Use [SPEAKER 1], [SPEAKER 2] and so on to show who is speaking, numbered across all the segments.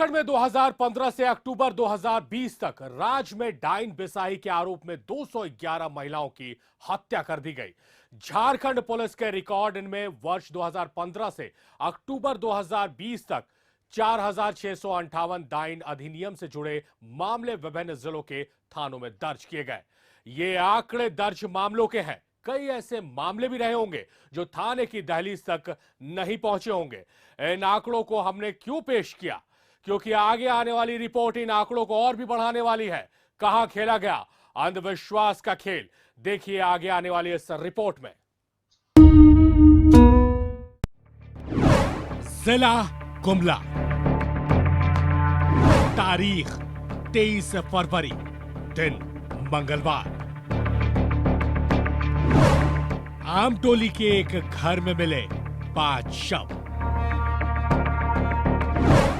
[SPEAKER 1] झारखंड में 2015 से अक्टूबर 2020 तक राज्य में डाइन बिसाही के आरोप में 211 महिलाओं की हत्या कर दी गई। झारखंड पुलिस के रिकॉर्ड में वर्ष 2015 से अक्टूबर 2020 तक 4,658 डाइन अधिनियम से जुड़े मामले विभिन्न जिलों के थानों में दर्ज किए गए। ये आंकड़े दर्ज मामलों के हैं। कई ऐसे मामले भी रहे होंगे जो थाने की दहलीज तक नहीं पहुंचे होंगे। इन आंकड़ों को हमने क्यों पेश किया? क्योंकि आगे आने वाली रिपोर्ट इन आंकड़ों को और भी बढ़ाने वाली है। कहां खेला गया अंधविश्वास का खेल, देखिए आगे आने वाली इस रिपोर्ट में। जिला गुमला, तारीख 23 फरवरी, दिन मंगलवार। आमटोली के एक घर में मिले 5 शव।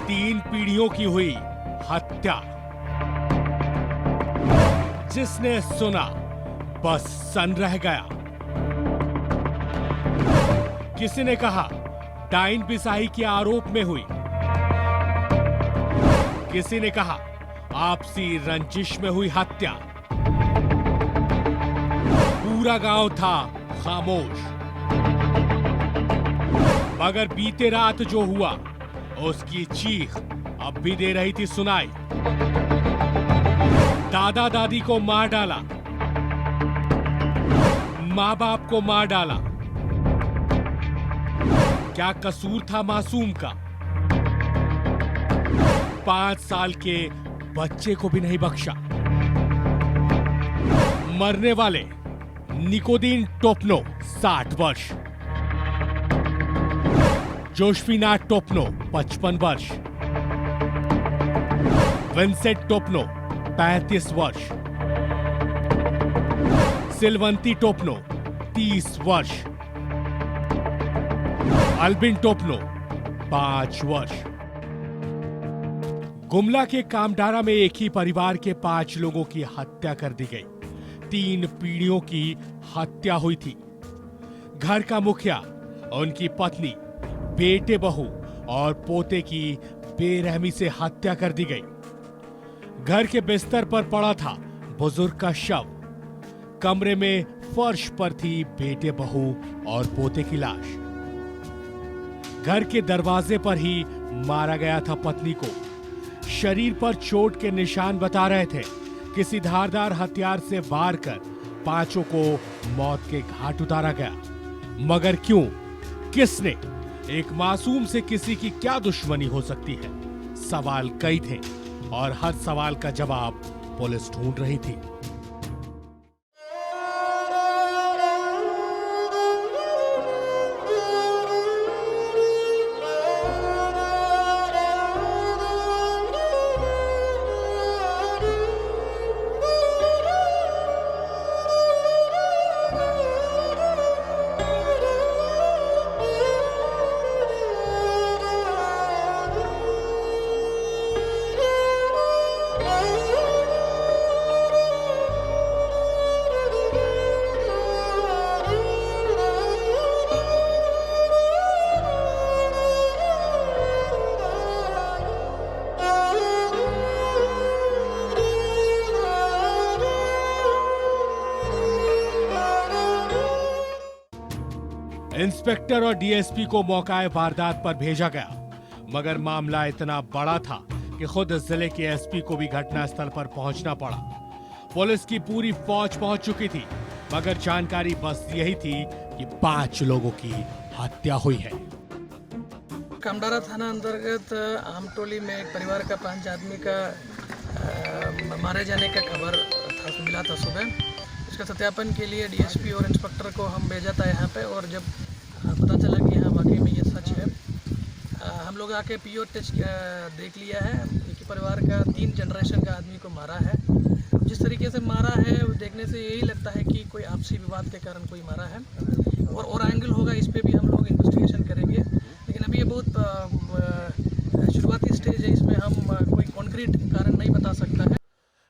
[SPEAKER 1] 3 पीढ़ियों की हुई हत्या। जिसने सुना बस सन रह गया। किसी ने कहा डाइन बिसाही के आरोप में हुई, किसी ने कहा आपसी रंजिश में हुई हत्या। पूरा गांव था खामोश। मगर बीते रात जो हुआ उसकी चीख अब भी दे रही थी सुनाई। दादा दादी को मार डाला, मां बाप को मार डाला। क्या कसूर था मासूम का? 5 साल के बच्चे को भी नहीं बख्शा। मरने वाले निकोदीन टोपनो 60 वर्ष, जोशफिना टोपनो 55 वर्ष, विंसेंट टोपनो 35 वर्ष, सिलवंती टोपनो 30 वर्ष, अल्बिन टोपनो 5 वर्ष। गुमला के कामडारा में एक ही परिवार के 5 लोगों की हत्या कर दी गई। 3 पीढ़ियों की हत्या हुई थी। घर का मुखिया, उनकी पत्नी, बेटे बहू और पोते की बेरहमी से हत्या कर दी गई। घर के बिस्तर पर पड़ा था बुजुर्ग का शव। कमरे में फर्श पर थी बेटे बहू और पोते की लाश। घर के दरवाजे पर ही मारा गया था पत्नी को। शरीर पर चोट के निशान बता रहे थे। किसी धारदार हथियार से वार कर 5 को मौत के घाट उतारा गया। मगर क्यों? किसने? एक मासूम से किसी की क्या दुश्मनी हो सकती है? सवाल कई थे और हर सवाल का जवाब पुलिस ढूंढ रही थी। इंस्पेक्टर और डीएसपी को मौकाए वारदात पर भेजा गया। मगर मामला इतना बड़ा था कि खुद जिले के एसपी को भी घटनास्थल पर पहुंचना पड़ा। पुलिस की पूरी फौज पहुंच चुकी थी, मगर जानकारी बस यही थी कि 5 लोगों की हत्या हुई है।
[SPEAKER 2] कामडारा थाना अंतर्गत आमटोली में एक परिवार का 5 आदमी का मारे जाने का खबर मिला था सुबह। इसका सत्यापन के लिए डीएसपी और इंस्पेक्टर को हम भेजा था यहाँ पे, और जब पता चला कि हाँ वाकई में ये सच है, हम लोग आके पीओ टेस्ट देख लिया है। एक ही परिवार का 3 जनरेशन का आदमी को मारा है। जिस तरीके से मारा है देखने से यही लगता है कि कोई आपसी विवाद के कारण कोई मारा है, और एंगल होगा इस पे भी हम लोग इन्वेस्टिगेशन करेंगे। लेकिन अभी ये बहुत शुरुआती स्टेज है, इसमें हम कोई कॉन्क्रीट कारण नहीं बता सकता है।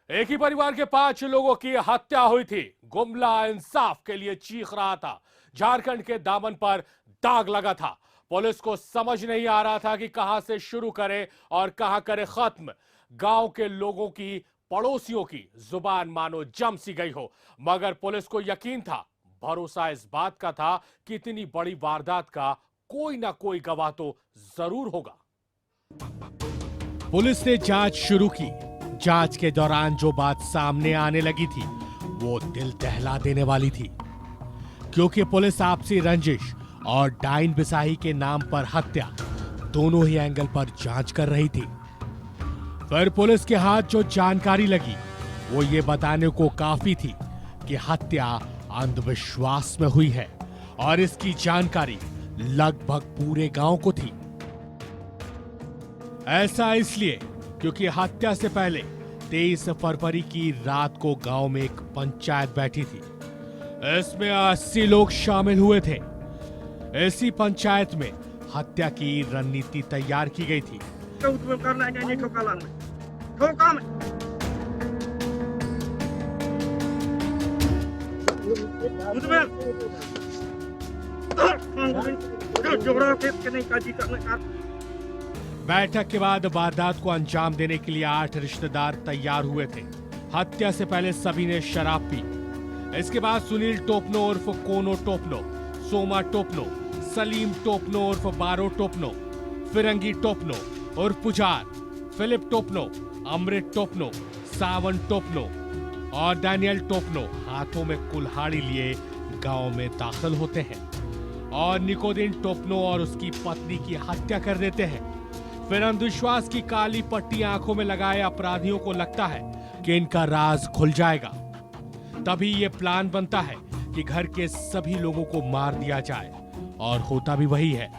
[SPEAKER 1] एक ही परिवार के 5 लोगों की हत्या हुई थी। गुमला इंसाफ के लिए चीख रहा था। झारखंड के दामन पर दाग लगा था। पुलिस को समझ नहीं आ रहा था कि कहां से शुरू करे और कहां करे खत्म। गांव के लोगों की, पड़ोसियों की जुबान मानो जम सी गई हो, मगर पुलिस को यकीन था, भरोसा इस बात का था कि इतनी बड़ी वारदात का कोई ना कोई गवाह तो जरूर होगा। पुलिस ने जांच शुरू की। जांच के दौरान जो बात सामने आने लगी थी वो दिल दहला देने वाली थी, क्योंकि पुलिस आपसी रंजिश और डाइन बिसाही के नाम पर हत्या, दोनों ही एंगल पर जांच कर रही थी। फिर पुलिस के हाथ जो जानकारी लगी वो ये बताने को काफी थी कि हत्या अंधविश्वास में हुई है, और इसकी जानकारी लगभग पूरे गांव को थी। ऐसा इसलिए क्योंकि हत्या से पहले 23 फरवरी की रात को गांव में एक पंचायत बैठी थी। इसमें 80 लोग शामिल हुए थे। इसी पंचायत में हत्या की रणनीति तैयार की गई थी। बैठक के बाद वारदात को अंजाम देने के लिए 8 रिश्तेदार तैयार हुए थे। हत्या से पहले सभी ने शराब पी। इसके बाद सुनील टोपनो उर्फ कोनो टोपनो, सोमा टोपनो, सलीम टोपनो उर्फ बारो टोपनो, फिरंगी टोपनो उर्फ पुजार, फिलिप टोपनो, अमृत टोपनो, सावन टोपनो और डैनियल टोपनो हाथों में कुल्हाड़ी लिए गांव में दाखिल होते हैं और निकोदिन टोपनो और उसकी पत्नी की हत्या कर देते हैं। फिर अंधविश्वास की काली पट्टी आंखों में लगाए अपराधियों को लगता है कि इनका राज खुल जाएगा। तभी ये प्लान बनता है कि घर के सभी लोगों को मार दिया जाए, और होता भी वही है।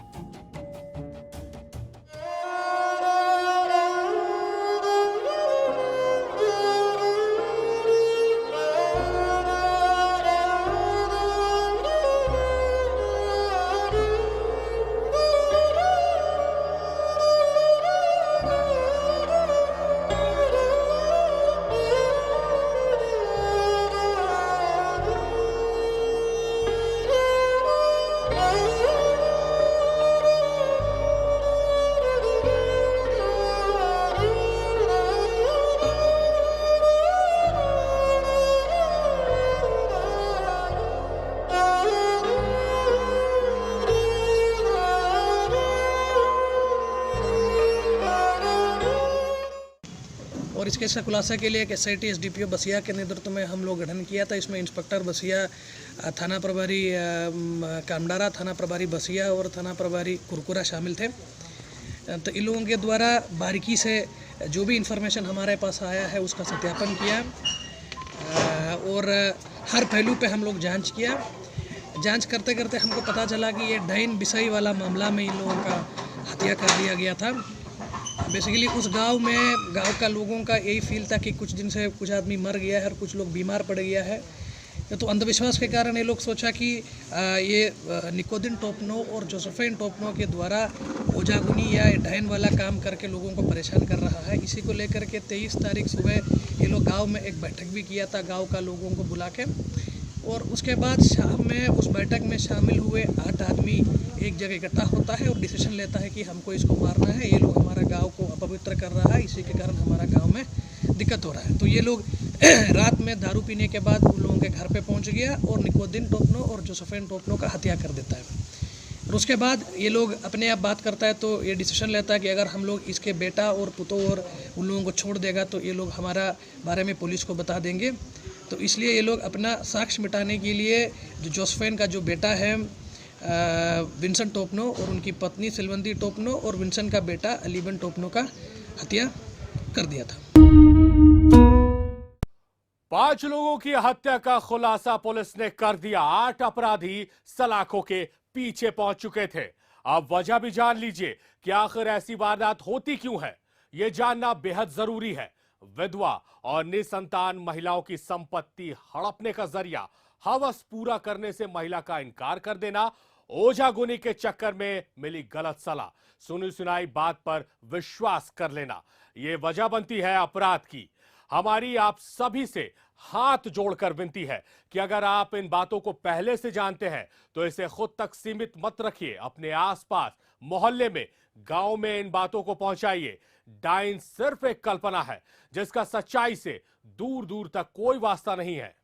[SPEAKER 2] और इस केस का खुलासा के लिए एक SIT SDPO बसिया के नेतृत्व में हम लोग गठन किया था। इसमें इंस्पेक्टर बसिया, थाना प्रभारी कामडारा, थाना प्रभारी बसिया और थाना प्रभारी कुरकुरा शामिल थे। तो इन लोगों के द्वारा बारीकी से जो भी इंफॉर्मेशन हमारे पास आया है उसका सत्यापन किया और हर पहलू पे हम लोग जांच किया। जांच करते करते हमको पता चला कि ये डाइन बिसाई वाला मामला में इन लोगों का हत्या कर दिया गया था। बेसिकली उस गांव का लोगों का यही फील था कि कुछ दिन से कुछ आदमी मर गया है और कुछ लोग बीमार पड़ गया है। तो अंधविश्वास के कारण ये लोग सोचा कि ये निकोदिन टोपनो और जोसेफाइन टोपनो के द्वारा ओजागुनी या डायन वाला काम करके लोगों को परेशान कर रहा है। इसी को लेकर के 23 तारीख सुबह ये लोग गांव में एक बैठक भी किया था, गांव का लोगों को बुला के, और उसके बाद शाम में उस बैठक में शामिल हुए 8 आदमी एक जगह इकट्ठा होता है और डिसीजन लेता है कि हमको इसको मारना है। ये लोग हमारा गांव को अपवित्र कर रहा है, इसी के कारण हमारा गांव में दिक्कत हो रहा है। तो ये लोग रात में दारू पीने के बाद उन लोगों के घर पे पहुंच गया और निकोदिन टोपनो और जोसेफाइन टोपनो का हत्या कर देता है। और उसके बाद ये लोग अपने आप बात करता है तो ये डिसीजन लेता है कि अगर हम लोग इसके बेटा और पुतों और उन लोगों को छोड़ देगा तो ये लोग हमारा बारे में पुलिस को बता देंगे। तो इसलिए ये लोग अपना साक्ष्य मिटाने के लिए जो जोसेफाइन का जो बेटा है विंसेंट टोपनो और उनकी पत्नी सिलवंती टोपनो और विंसेंट का बेटा अलीबन टोपनो का हत्या कर दिया था।
[SPEAKER 1] 5 लोगों की हत्या का खुलासा पुलिस ने कर दिया। 8 अपराधी सलाखों के पीछे पहुंच चुके थे। अब वजह भी जान लीजिए कि आखिर ऐसी वारदात होती क्यों है। यह जानना बेहद जरूरी है। विधवा और निसंतान महिलाओं की संपत्ति हड़पने का जरिया हवस पूरा करने से महिला का इनकार कर देना, ओझागुनी के चक्कर में मिली गलत सलाह, सुनी सुनाई बात पर विश्वास कर लेना, यह वजह बनती है अपराध की। हमारी आप सभी से हाथ जोड़कर विनती है कि अगर आप इन बातों को पहले से जानते हैं तो इसे खुद तक सीमित मत रखिए। अपने आसपास, मोहल्ले में, गांव में इन बातों को पहुंचाइए। डाइन सिर्फ एक कल्पना है जिसका सच्चाई से दूर दूर तक कोई वास्ता नहीं है।